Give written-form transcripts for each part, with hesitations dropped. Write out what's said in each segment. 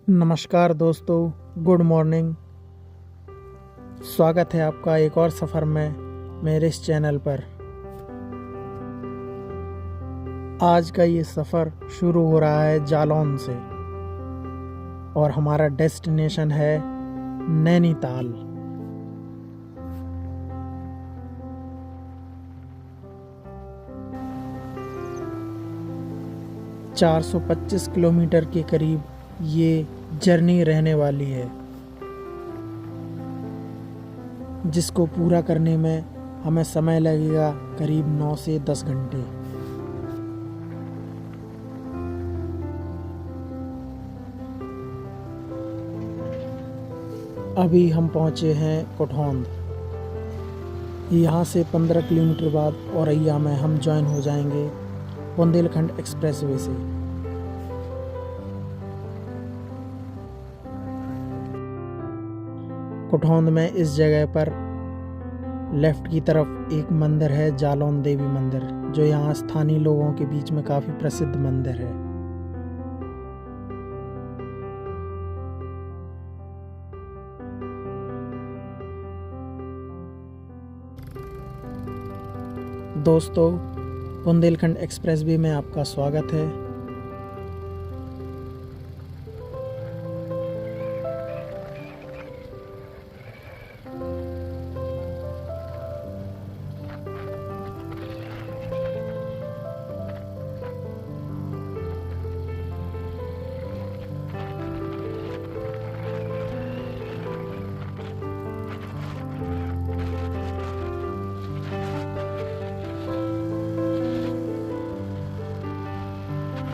नमस्कार दोस्तों, good morning. स्वागत है आपका एक और सफ़र में मेरे इस चैनल पर। आज का ये सफ़र शुरू हो रहा है जालौन से और हमारा डेस्टिनेशन है नैनीताल। ,425 किलोमीटर के करीब ये जर्नी रहने वाली है, जिसको पूरा करने में हमें समय लगेगा करीब 9 से 10 घंटे। अभी हम पहुंचे हैं कोठौंद। यहाँ से 15 किलोमीटर बाद औरैया में हम ज्वाइन हो जाएंगे बुंदेलखंड एक्सप्रेसवे से। कोठौंद में इस जगह पर लेफ्ट की तरफ एक मंदिर है, जालौन देवी मंदिर, जो यहाँ स्थानीय लोगों के बीच में काफ़ी प्रसिद्ध मंदिर है। दोस्तों, बुंदेलखंड एक्सप्रेसवे में आपका स्वागत है।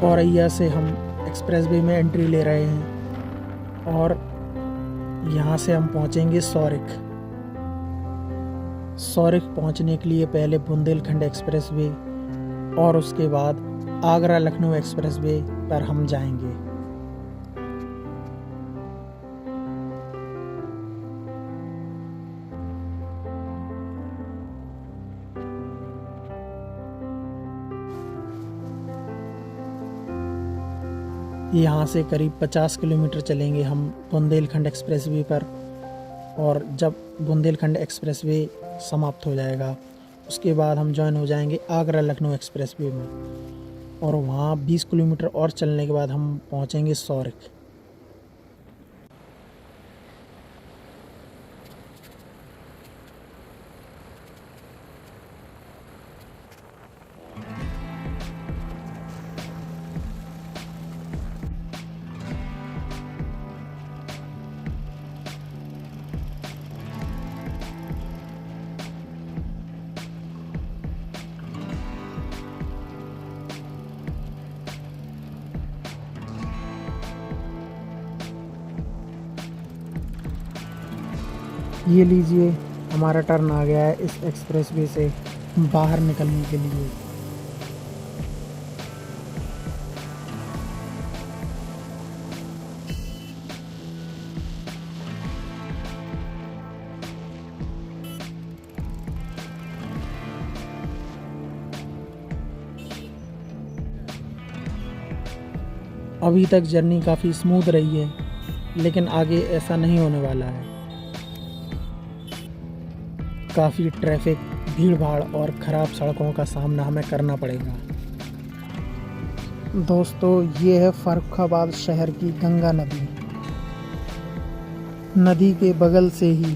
औरैया से हम एक्सप्रेसवे में एंट्री ले रहे हैं और यहाँ से हम पहुँचेंगे सौरिख। सौरिख पहुँचने के लिए पहले बुंदेलखंड एक्सप्रेसवे और उसके बाद आगरा लखनऊ एक्सप्रेसवे पर हम जाएंगे। यहाँ से करीब 50 किलोमीटर चलेंगे हम बुंदेलखंड एक्सप्रेसवे पर, और जब बुंदेलखंड एक्सप्रेसवे समाप्त हो जाएगा उसके बाद हम ज्वाइन हो जाएंगे आगरा लखनऊ एक्सप्रेसवे में, और वहाँ 20 किलोमीटर और चलने के बाद हम पहुँचेंगे सौरिख। ये लीजिए, हमारा टर्न आ गया है इस एक्सप्रेसवे से बाहर निकलने के लिए। अभी तक जर्नी काफ़ी स्मूथ रही है, लेकिन आगे ऐसा नहीं होने वाला है। काफ़ी ट्रैफिक, भीड़ भाड़ और ख़राब सड़कों का सामना हमें करना पड़ेगा। दोस्तों, ये है फर्रुखाबाद शहर की गंगा नदी। नदी के बगल से ही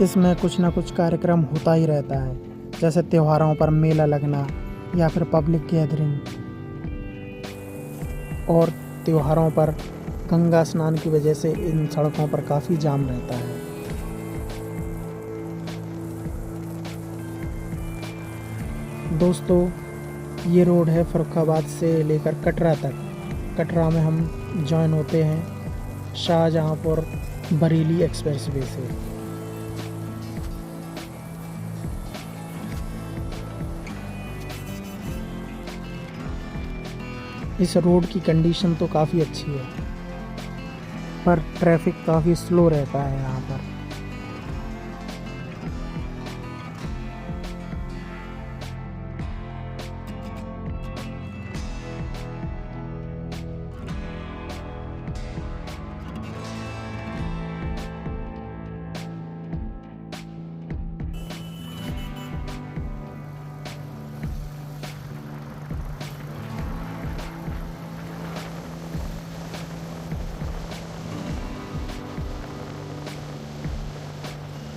इसमें कुछ ना कुछ कार्यक्रम होता ही रहता है, जैसे त्योहारों पर मेला लगना या फिर पब्लिक गैदरिंग। और त्योहारों पर गंगा स्नान की वजह से इन सड़कों पर काफ़ी जाम रहता है। दोस्तों, ये रोड है फर्रुखाबाद से लेकर कटरा तक। कटरा में हम ज्वाइन होते हैं शाहजहाँपुर बरेली एक्सप्रेसवे से। इस रोड की कंडीशन तो काफ़ी अच्छी है, पर ट्रैफिक काफ़ी स्लो रहता है यहाँ पर।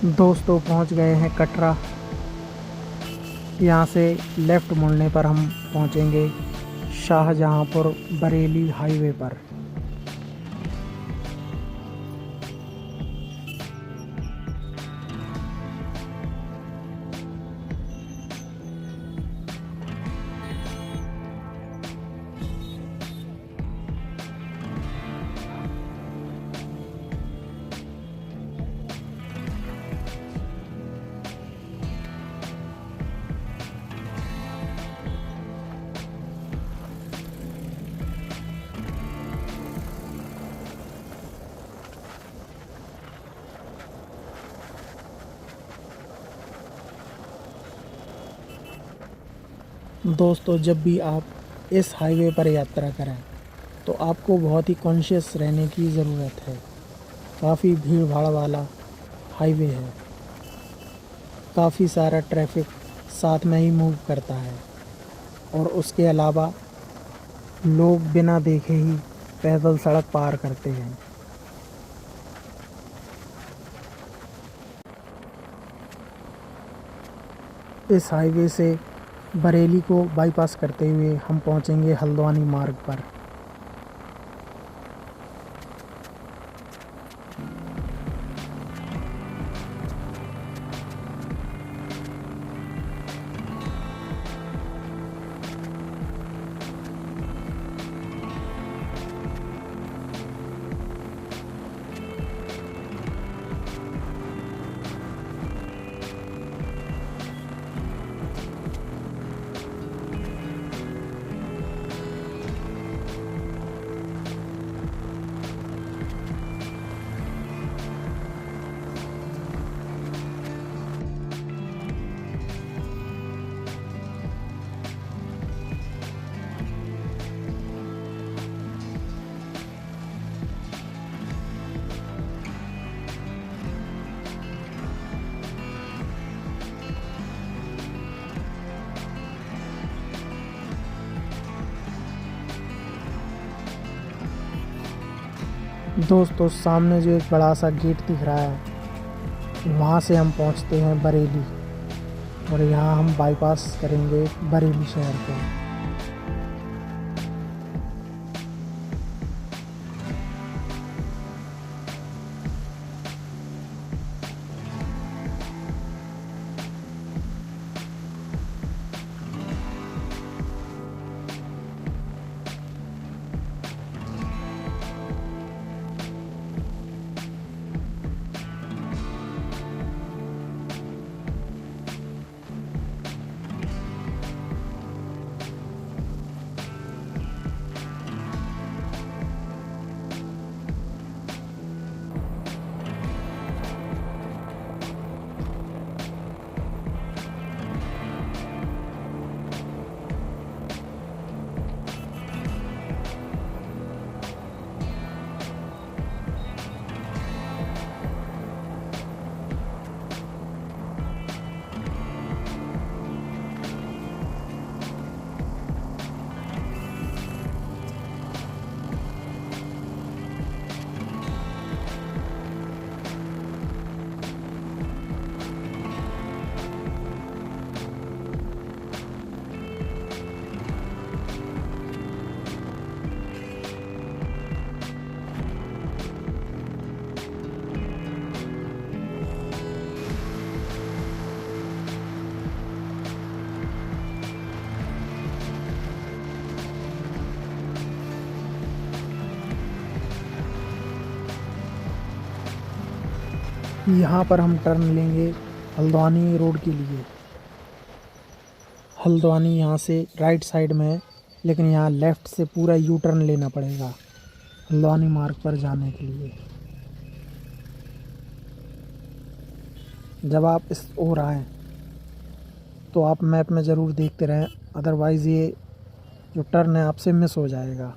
दोस्तों पहुंच गए हैं कटरा। यहाँ से लेफ़्ट मुड़ने पर हम पहुंचेंगे शाहजहांपुर बरेली हाईवे पर। दोस्तों जब भी आप इस हाईवे पर यात्रा करें तो आपको बहुत ही कॉन्शियस रहने की ज़रूरत है। काफ़ी भीड़ भाड़ वाला हाईवे है, काफ़ी सारा ट्रैफिक साथ में ही मूव करता है और उसके अलावा लोग बिना देखे ही पैदल सड़क पार करते हैं। इस हाईवे से बरेली को बाईपास करते हुए हम पहुंचेंगे हल्द्वानी मार्ग पर। दोस्तों सामने जो एक बड़ा सा गेट दिख रहा है वहाँ से हम पहुँचते हैं बरेली और यहाँ हम बाईपास करेंगे बरेली शहर को। यहाँ पर हम टर्न लेंगे हल्द्वानी रोड के लिए। हल्द्वानी यहाँ से राइट साइड में है, लेकिन यहाँ लेफ़्ट से पूरा यू टर्न लेना पड़ेगा हल्द्वानी मार्ग पर जाने के लिए। जब आप इस ओर आएँ तो आप मैप में ज़रूर देखते रहें, अदरवाइज़ ये जो टर्न है आपसे मिस हो जाएगा।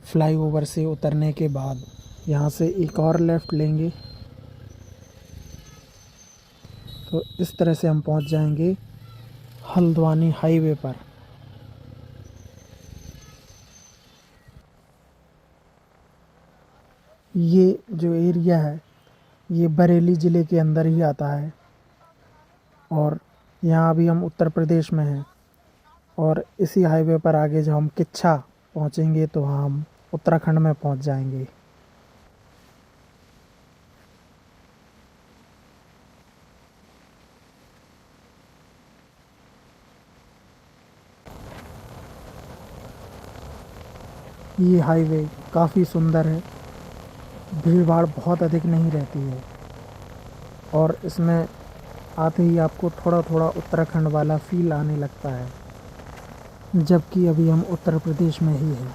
फ्लाईओवर से उतरने के बाद यहाँ से एक और लेफ़्ट लेंगे तो इस तरह से हम पहुँच जाएंगे हल्द्वानी हाईवे पर। ये जो एरिया है ये बरेली ज़िले के अंदर ही आता है और यहाँ अभी हम उत्तर प्रदेश में हैं और इसी हाईवे पर आगे जब हम किच्छा पहुँचेंगे तो वहाँ हम उत्तराखंड में पहुँच जाएंगे। ये हाईवे काफ़ी सुंदर है, भीड़ भाड़ बहुत अधिक नहीं रहती है और इसमें आते ही आपको थोड़ा थोड़ा उत्तराखंड वाला फील आने लगता है, जबकि अभी हम उत्तर प्रदेश में ही हैं।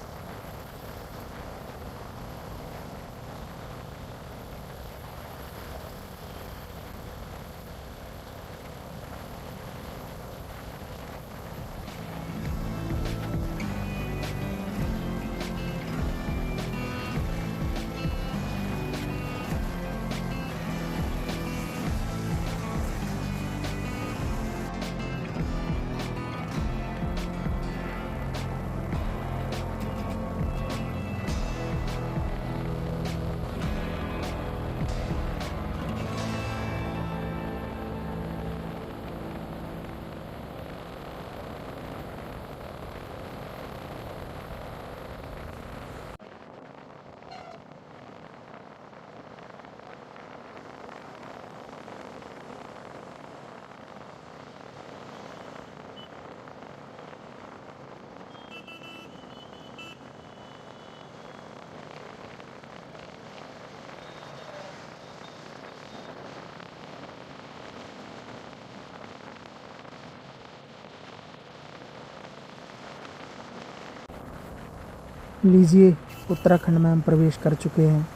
लीजिए, उत्तराखंड में हम प्रवेश कर चुके हैं।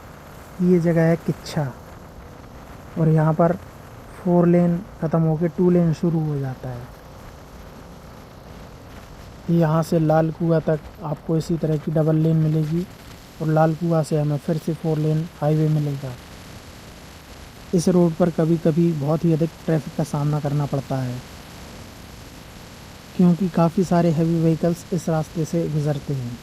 ये जगह है किच्छा और यहाँ पर 4 लेन ख़त्म होकर 2 लेन शुरू हो जाता है। यहाँ से लाल कुआं तक आपको इसी तरह की डबल लेन मिलेगी और लाल कुआं से हमें फिर से 4 लेन हाईवे मिलेगा। इस रोड पर कभी कभी बहुत ही अधिक ट्रैफिक का सामना करना पड़ता है क्योंकि काफ़ी सारे हैवी व्हीकल्स इस रास्ते से गुज़रते हैं।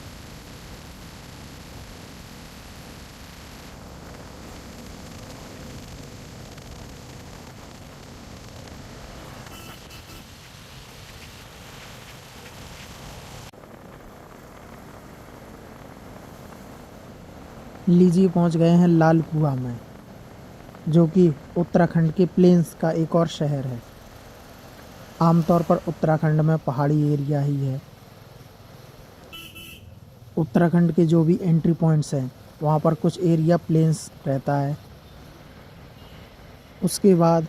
लीजिए, पहुंच गए हैं लाल कुआं में, जो कि उत्तराखंड के प्लेन्स का एक और शहर है। आमतौर पर उत्तराखंड में पहाड़ी एरिया ही है। उत्तराखंड के जो भी एंट्री पॉइंट्स हैं वहाँ पर कुछ एरिया प्लेन्स रहता है, उसके बाद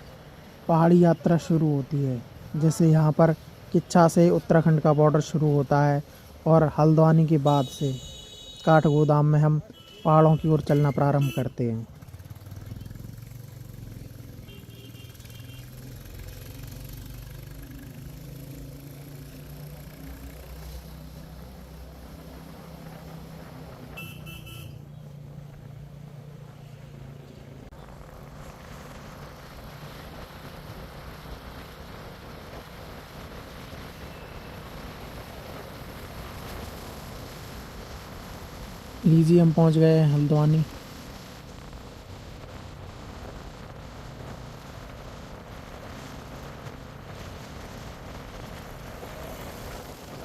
पहाड़ी यात्रा शुरू होती है। जैसे यहाँ पर किच्छा से उत्तराखंड का बॉर्डर शुरू होता है और हल्द्वानी के बाद से काठगोदाम में हम पहाड़ों की ओर चलना प्रारंभ करते हैं। लीजिए, हम पहुंच गए हैं हल्द्वानी।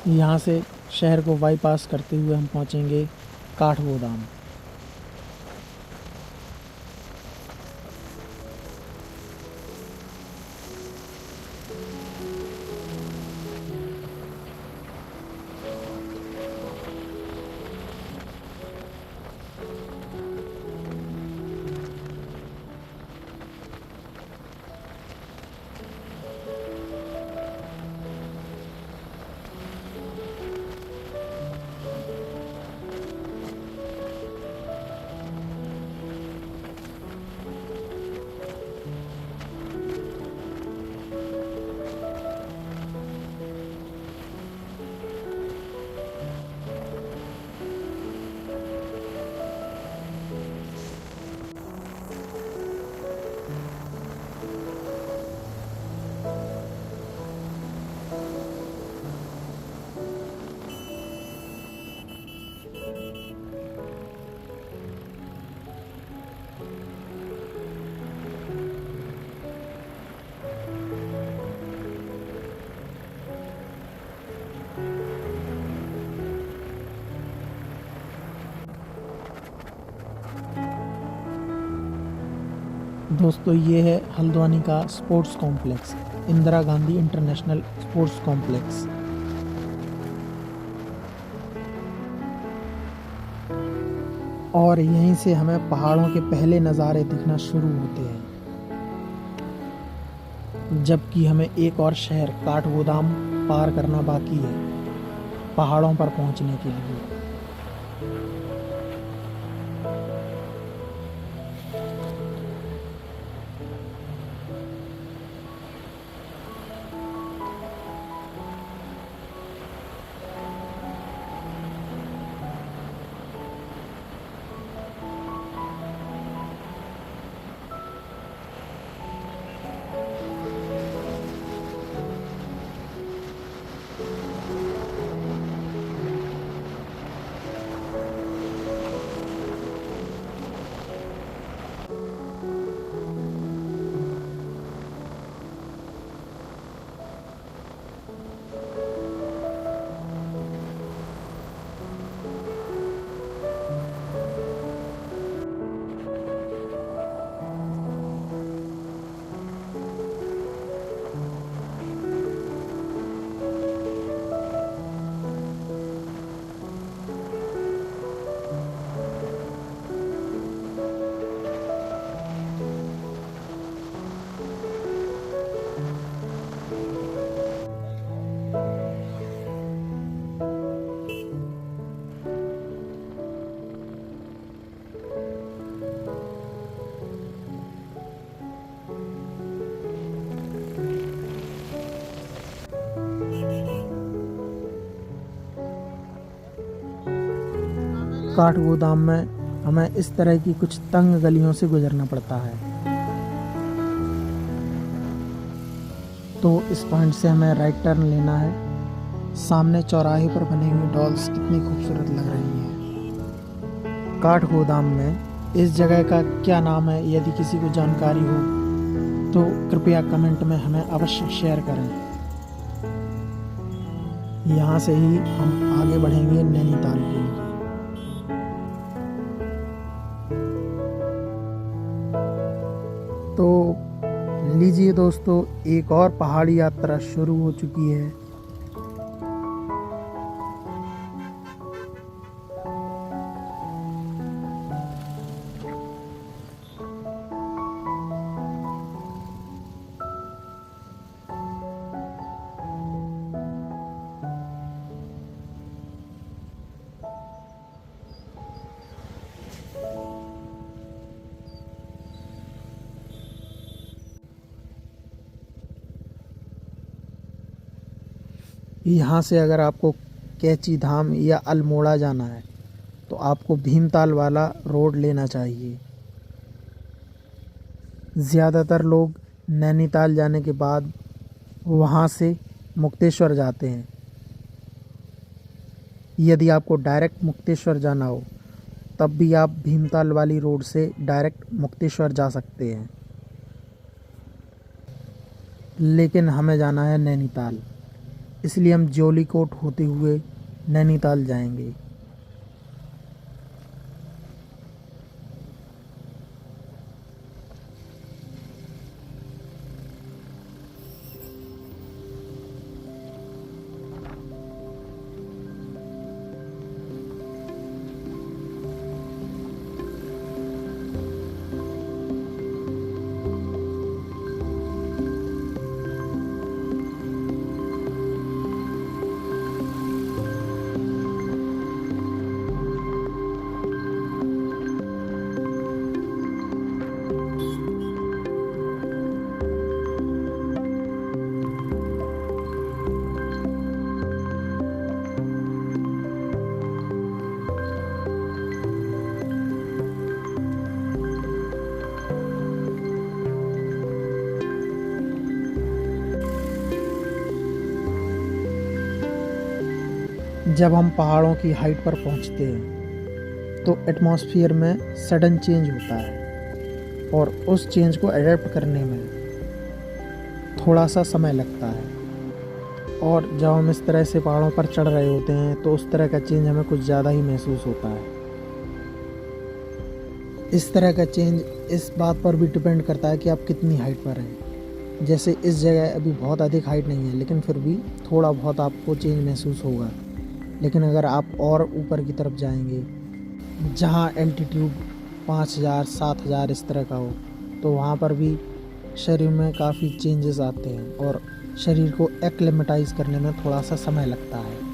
यहाँ से शहर को बाईपास करते हुए हम पहुंचेंगे काठगोदाम। दोस्तों ये है हल्द्वानी का sports complex, Indira Gandhi international sports complex. और यहीं से हमें पहाड़ों के पहले नज़ारे दिखना शुरू होते हैं, जबकि हमें एक और शहर काठगोदाम पार करना बाकी है पहाड़ों पर पहुंचने के लिए। काठगोदाम में हमें इस तरह की कुछ तंग गलियों से गुजरना पड़ता है। तो इस पॉइंट से हमें राइट टर्न लेना है। सामने चौराहे पर बनी हुई डॉल्स कितनी खूबसूरत लग रही हैं। काठगोदाम में इस जगह का क्या नाम है, यदि किसी को जानकारी हो तो कृपया कमेंट में हमें अवश्य शेयर करें। यहाँ से ही हम आगे बढ़ेंगे नैनीताल के लिए। तो लीजिए दोस्तों, एक और पहाड़ी यात्रा शुरू हो चुकी है। यहाँ से अगर आपको कैची धाम या अल्मोड़ा जाना है तो आपको भीमताल वाला रोड लेना चाहिए। ज़्यादातर लोग नैनीताल जाने के बाद वहाँ से मुक्तेश्वर जाते हैं। यदि आपको डायरेक्ट मुक्तेश्वर जाना हो तब भी आप भीमताल वाली रोड से डायरेक्ट मुक्तेश्वर जा सकते हैं, लेकिन हमें जाना है नैनीताल, इसलिए हम जौलीकोट होते हुए नैनीताल जाएंगे। जब हम पहाड़ों की हाइट पर पहुंचते हैं तो एटमॉस्फेयर में सडन चेंज होता है और उस चेंज को अडेप्ट करने में थोड़ा सा समय लगता है। और जब हम इस तरह से पहाड़ों पर चढ़ रहे होते हैं तो उस तरह का चेंज हमें कुछ ज़्यादा ही महसूस होता है। इस तरह का चेंज इस बात पर भी डिपेंड करता है कि आप कितनी हाइट पर हैं। जैसे इस जगह अभी बहुत अधिक हाइट नहीं है, लेकिन फिर भी थोड़ा बहुत आपको चेंज महसूस होगा। लेकिन अगर आप और ऊपर की तरफ जाएंगे, जहाँ एल्टीट्यूड 5000 7000 इस तरह का हो, तो वहाँ पर भी शरीर में काफ़ी चेंजेस आते हैं और शरीर को एक्लेमेटाइज करने में थोड़ा सा समय लगता है।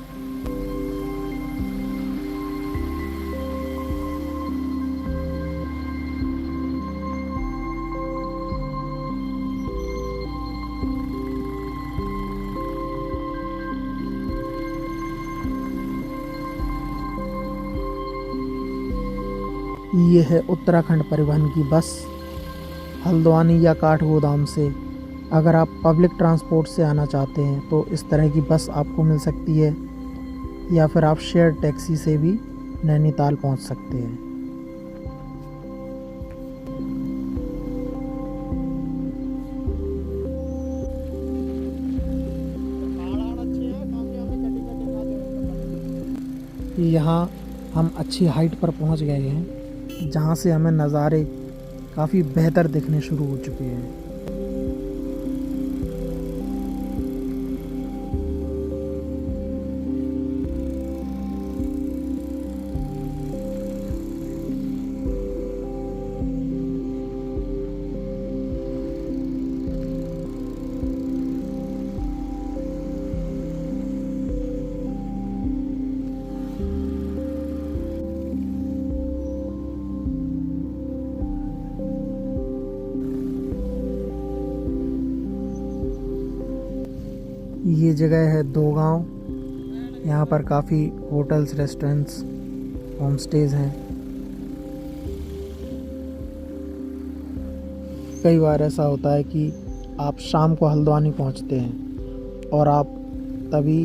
ये है उत्तराखंड परिवहन की बस हल्द्वानी या काठगोदाम से। अगर आप पब्लिक ट्रांसपोर्ट से आना चाहते हैं तो इस तरह की बस आपको मिल सकती है, या फिर आप शेयर टैक्सी से भी नैनीताल पहुंच सकते हैं। यहाँ हम अच्छी हाइट पर पहुंच गए हैं, जहाँ से हमें नज़ारे काफ़ी बेहतर दिखने शुरू हो चुके हैं। ये जगह है दो गांव। यहाँ पर काफ़ी होटल्स, रेस्टोरेंट्स, होम स्टेज हैं। कई बार ऐसा होता है कि आप शाम को हल्द्वानी पहुँचते हैं और आप तभी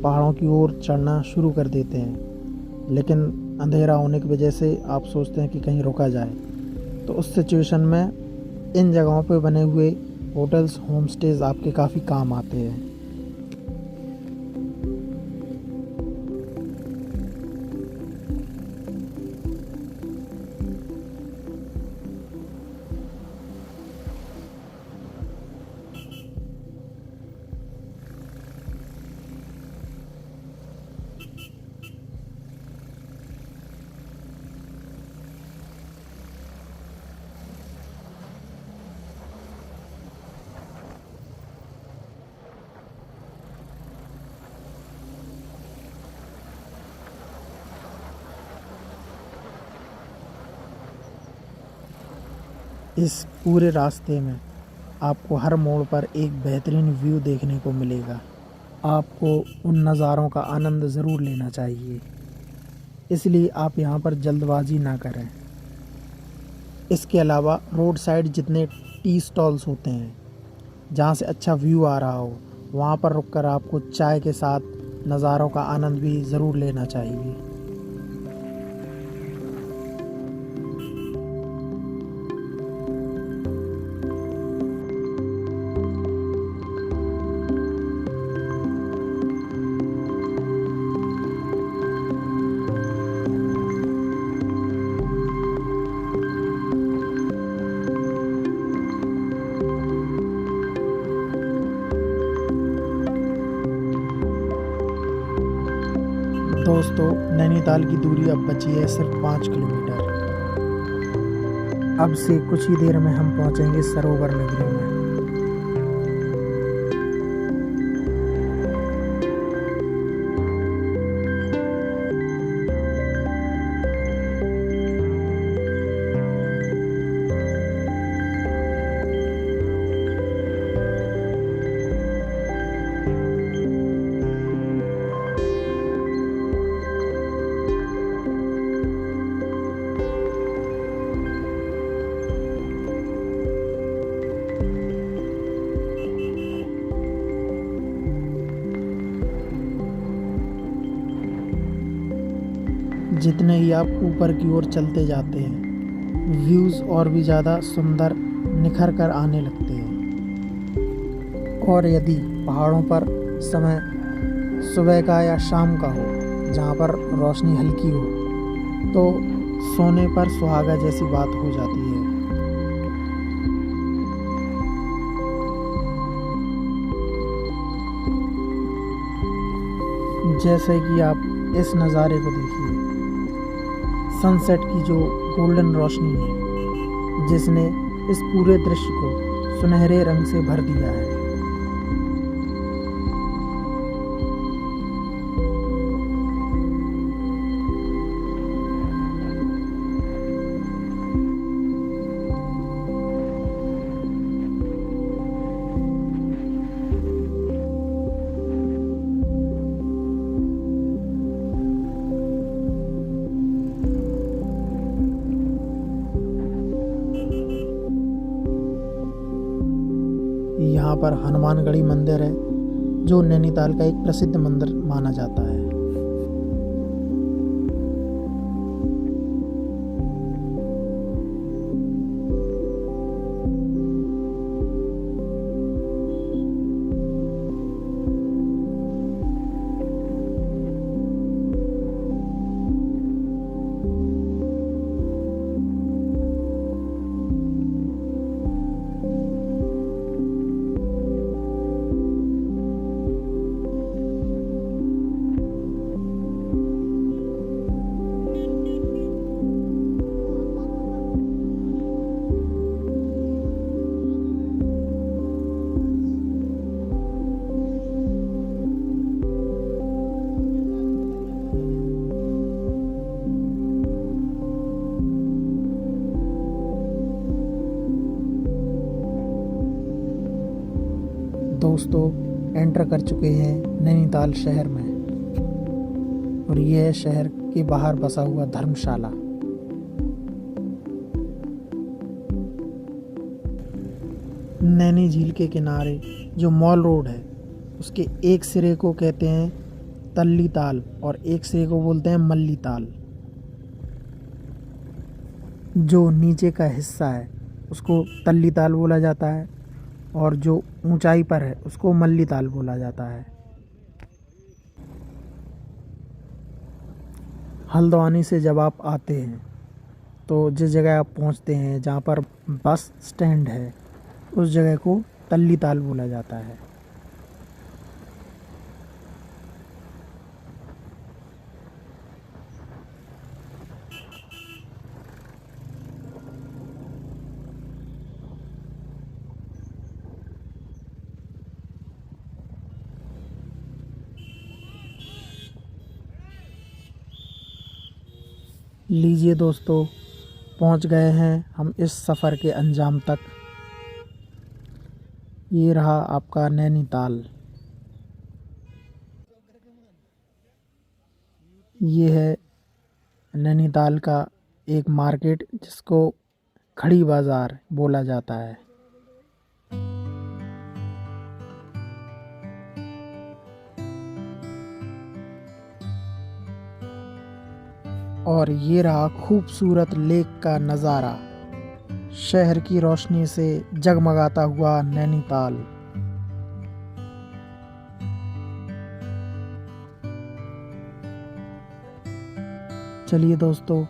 पहाड़ों की ओर चढ़ना शुरू कर देते हैं, लेकिन अंधेरा होने की वजह से आप सोचते हैं कि कहीं रुका जाए। तो उस सिचुएशन में इन जगहों पे बने हुए होटल्स, होम स्टेज आपके काफ़ी काम आते हैं। इस पूरे रास्ते में आपको हर मोड़ पर एक बेहतरीन व्यू देखने को मिलेगा। आपको उन नज़ारों का आनंद ज़रूर लेना चाहिए, इसलिए आप यहाँ पर जल्दबाजी ना करें। इसके अलावा रोड साइड जितने टी स्टॉल्स होते हैं, जहाँ से अच्छा व्यू आ रहा हो, वहाँ पर रुककर आपको चाय के साथ नज़ारों का आनंद भी ज़रूर लेना चाहिए। दोस्तों, नैनीताल की दूरी अब बची है सिर्फ 5 किलोमीटर। अब से कुछ ही देर में हम पहुंचेंगे सरोवर नगरी में। जितने ही आप ऊपर की ओर चलते जाते हैं, व्यूज़ और भी ज़्यादा सुंदर निखर कर आने लगते हैं। और यदि पहाड़ों पर समय सुबह का या शाम का हो, जहाँ पर रोशनी हल्की हो, तो सोने पर सुहागा जैसी बात हो जाती है। जैसे कि आप इस नज़ारे को देखिए, सनसेट की जो गोल्डन रोशनी है जिसने इस पूरे दृश्य को सुनहरे रंग से भर दिया है। यहाँ पर हनुमानगढ़ी मंदिर है जो नैनीताल का एक प्रसिद्ध मंदिर माना जाता है। दोस्तों, एंटर कर चुके हैं नैनीताल शहर में और यह है शहर के बाहर बसा हुआ धर्मशाला। नैनी झील के किनारे जो मॉल रोड है उसके एक सिरे को कहते हैं तल्ली ताल और एक सिरे को बोलते हैं मल्ली ताल। जो नीचे का हिस्सा है उसको तल्ली ताल बोला जाता है और जो ऊंचाई पर है उसको मल्ली ताल बोला जाता है। हल्द्वानी से जब आप आते हैं तो जिस जगह आप पहुंचते हैं जहां पर बस स्टैंड है उस जगह को तल्ली ताल बोला जाता है। लीजिए दोस्तों, पहुंच गए हैं हम इस सफ़र के अंजाम तक। ये रहा आपका नैनीताल। ये है नैनीताल का एक मार्केट जिसको खड़ी बाज़ार बोला जाता है। और ये रहा खूबसूरत लेक का नज़ारा, शहर की रोशनी से जगमगाता हुआ नैनीताल। चलिए दोस्तों,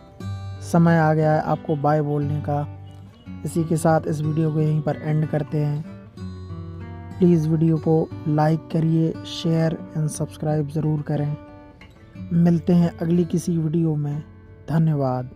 समय आ गया है आपको बाय बोलने का। इसी के साथ इस वीडियो को यहीं पर एंड करते हैं। प्लीज़ वीडियो को लाइक करिए, शेयर एंड सब्सक्राइब ज़रूर करें। मिलते हैं अगली किसी वीडियो में। धन्यवाद।